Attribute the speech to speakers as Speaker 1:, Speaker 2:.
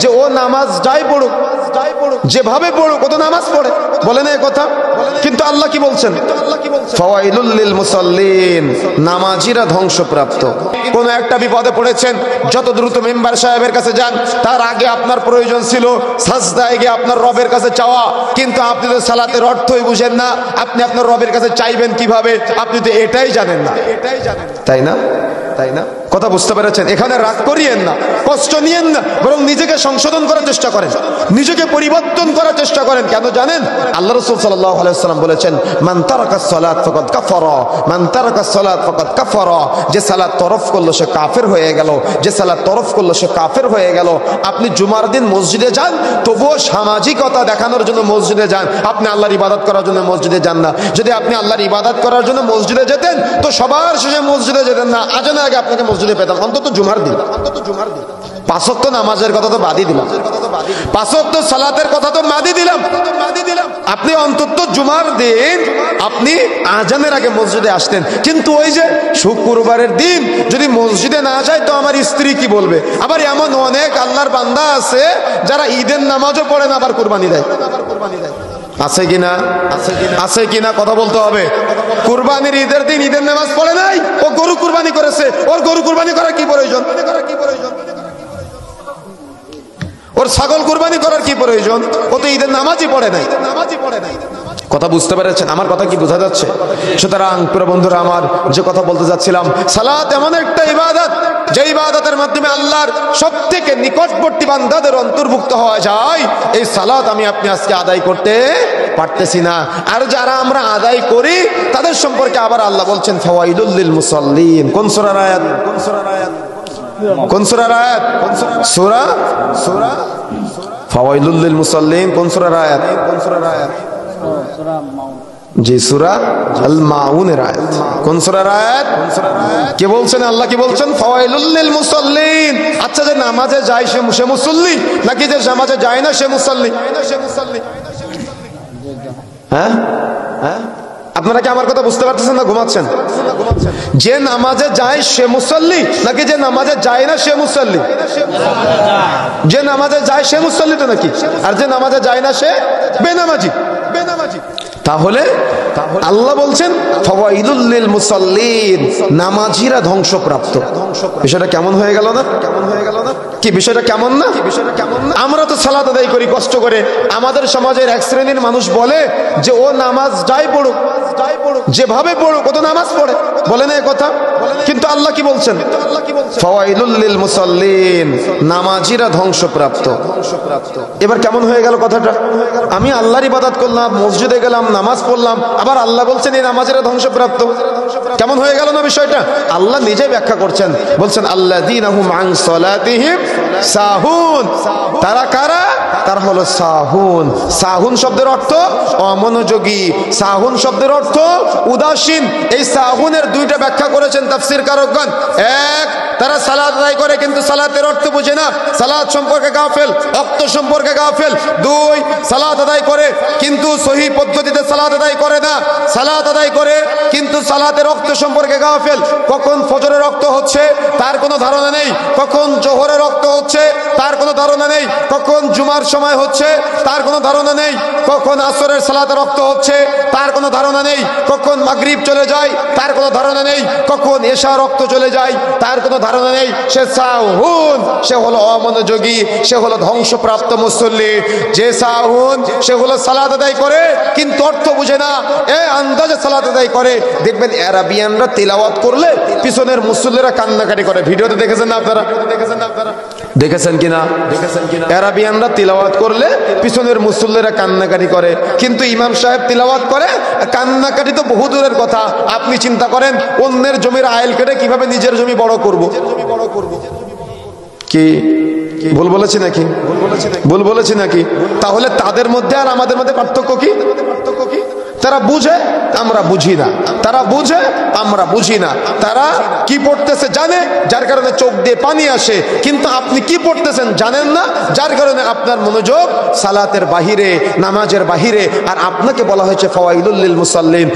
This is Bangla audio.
Speaker 1: যে ও নামাজ যাই পড়ুক, যেভাবে পড়ুক, ও তো নামাজ পড়ে, বলে না কথা। কিন্তু আল্লাহ কি বলছেন? ফাওয়াইলুল লিল মুসাল্লিন, নামাজিরা ধ্বংসপ্রাপ্ত। কোন একটা বিপদে পড়েছেন, যত দ্রুত মেম্বার সাহেবের কাছে যান, তার আগে আপনার প্রয়োজন ছিল সাজদায় গিয়ে আপনার রবের কাছে চাওয়া। কিন্তু আপনি তো সালাতের অর্থই বুঝেন না, আপনি আপনার রবের কাছে চাইবেন কিভাবে, আপনি তো এটাই জানেন না, তাই না? তাই না? কথা বুঝতে পেরেছেন? এখানে রাগ করিয়েন না, কষ্ট নিয়েন না, বরং নিজেকে সংশোধন করার চেষ্টা করেন, নিজেকে পরিবর্তন করার চেষ্টা করেন। কেন জানেন? আল্লাহ রাসূল সাল্লাল্লাহু আলাইহি ওয়াসাল্লাম বলেছেন, মান তারাকাস সালাত ফাকাদ কাফারা, মান তারাকাস সালাত ফাকাদ কাফারা। যে সালাত তরফ করলো সে কাফের হয়ে গেল, যে সালাত তরফ করলো সে কাফের হয়ে গেল। আপনি জুমার দিন মসজিদে যান, তবুও সামাজিকতা দেখানোর জন্য মসজিদে যান, আপনি আল্লাহর ইবাদত করার জন্য মসজিদে যান না। যদি আপনি আল্লাহর ইবাদত করার জন্য মসজিদে যেতেন, তো সবার শেষে মসজিদে যেতেন না, আজানের আগে আপনাকে মসজিদে পেতাম। অন্তত জুমার দিন, পাঁচ ওয়াক্ত নামাজের কথা তো বাদই দিলাম, পাঁচ ওয়াক্ত সালাতের কথা তো বাদই দিলাম, আপনি অন্তত জুমার দিন আপনি আজানের আগে মসজিদে আসতেন। কিন্তু ওই যে শুক্রবারের দিন যদি মসজিদে না যায় তো আমার স্ত্রী কি বলবে? আবার এমন অনেক আল্লাহর বান্দা আছে যারা ঈদের নামাজও পড়ে না, আবার কুরবানি দেয়। আছে কিনা? আছে কিনা? কথা বলতে হবে। কুরবানির ঈদের দিন ঈদের নামাজ পড়ে নাই, ও গরু কুরবানি করেছে, ওর গরু কুরবানি করার কি প্রয়োজন? ওর ছাগল কুরবানি করার কি প্রয়োজন? ও তো ঈদের নামাজই পড়ে নাই। কথা বুঝতে পেরেছেন? আমার কথা কি বোঝা যাচ্ছে? সুতরাং প্রিয় বন্ধুরা আমার, যে কথা বলতে যাচ্ছিলাম, সালাত এমন একটা ইবাদত, যে ইবাদতের মাধ্যমে আল্লাহর সবথেকে নিকটবর্তী বান্দাদের অন্তর্ভুক্ত হওয়া যায়। এই সালাত আমি আপনি আজকে আদায় করতে পারতেছি না। আর যারা আমরা আদায় করি তাদের সম্পর্কে আবার আল্লাহ বলছেন ফাওয়াইলুল লিল মুসাল্লিন। কোন সূরার আয়াত? কোন সূরার আয়াত? সূরা ফাওয়াইলুল লিল মুসাল্লিন। কোন সূরার আয়াত? জি, সূরা আল মাউনের আয়াত। কোন সূরার আয়াত? কে বলছেন? আল্লাহ কি বলছেন? ফাওয়াইলুল লিল মুসাল্লিন। আচ্ছা, যে নামাজে যায় সে মুসল্লি, নাকি যে নামাজে যায় না সে মুসল্লি? হ্যাঁ, আপনারা কি আমার কথা বুঝতে পারতেছেন না ঘুমাচ্ছেন? যে নামাজে যায় সে মুসল্লি, নাকি যে নামাজে যায় না সে মুসল্লি? যে নামাজে যায় সে মুসল্লি তো নাকি, আর যে নামাজে যায় না সে বেনামাজি। তাহলে আল্লাহ বলছেন ফাওয়াইলুল লিল মুসাল্লিন, নামাজিরা ধ্বংসপ্রাপ্ত। বিষয়টা কেমন হয়ে গেল না? কি বিষয়টা কেমন না? আমরা তো সালাত আদায় করি কষ্ট করে। আমাদের সমাজের এক শ্রেণীর মানুষ বলে যে ও নামাজ যাই পড়ুক, যেভাবে পড়ুক, ও তো নামাজ পড়ে, বলে না কথা। কিন্তু আল্লাহ কি বলছেন? ফাওয়াইলুল লিল মুসাল্লিন, নামাজিরা ধ্বংসপ্রাপ্ত। এবার কেমন হয়ে গেল কথাটা? আমি আল্লাহর ইবাদত করলাম, মসজিদে গেলাম, নামাজ পড়লাম, আবার আল্লাহ বলছেন এই নামাজিরা ধ্বংসপ্রাপ্ত। কেমন হয়ে গেল না বিষয়টা? আল্লাহ নিজে ব্যাখ্যা করছেন, বলছেন আল্লাযীনা হুম আন সালাতিহিম সাহুন। তারা কারা? তারা হলো সাহুন। সাহুন শব্দের অর্থ অমনোযোগী, সাহুন শব্দের অর্থ উদাসীন। এই সাহুনের দুইটা ব্যাখ্যা করেছেন তাফসীরকারগণ। এক, তারা সালাত আদায় করে কিন্তু সালাতের অর্থ বুঝে না, সালাত সম্পর্কে গাফেল, ওয়াক্ত সম্পর্কে গাফেল। দুই, সালাত আদায় করে কিন্তু সহি পদ্ধতিতে সালাত আদায় করে না, সালাত আদায় করে কিন্তু সালাতের ওয়াক্ত সম্পর্কে গাফেল। কখন ফজরের ওয়াক্ত হচ্ছে তার কোনো ধারণা নেই, কখন জোহরের ওয়াক্ত হচ্ছে তার কোনো ধারণা নেই, কখন জুমার সময় হচ্ছে তার কোনো ধারণা নেই, কখন আসরের সালাতের ওয়াক্ত হচ্ছে তার কোনো ধারণা নেই, কখন মাগরিব চলে যায় তার কোনো ধারণা নেই, কখন এশার ওয়াক্ত চলে যায় তার কোনো ধারণা নেই। সে সাহুন, সে হলো অমনোযোগী, সে হলো ধ্বংসপ্রাপ্ত মুসল্লি। যে সাহুন সে হলো সালাত আদায় করে কিন্তু অর্থ বুঝে না, এ আন্দাজে সালাত আদায় করে। দেখবেন আরাবিয়ানরা তিলাওয়াত করলে পিছনের মুসল্লিরা কান্নাকাটি করে। ভিডিওতে দেখেছেন না আপনারা? দেখেছেন কিনা? আরাবিয়ানরা তিলাওয়াত করলে পিছনের মুসল্লিরা কান্নাকাটি করে, কিন্তু ইমাম সাহেব তিলাওয়াত করে, কান্নাকাটি তো বহু দূরের কথা। আপনি চিন্তা করেন অন্যের জমির আইল কেটে কিভাবে নিজের জমি বড় করব। কি ভুল বলেছি নাকি? ভুল বলেছি নাকি? তাহলে তাদের মধ্যে আর আমাদের মধ্যে পার্থক্য কি? তারা বুঝে, আমরা বুঝি না। তারা বুঝে, আমরা বুঝি না। তারা কি পড়তেছে জানে, যার কারণে চোখ দিয়ে পানি আসে, কিন্তু আপনি কি পড়তেছেন জানেন না, যার কারণে আপনার মনোযোগ সালাতের বাহিরে, নামাজের বাহিরে। আর আপনাকে বলা হয়েছে ফাওয়াইলুল লিল মুসাল্লিন।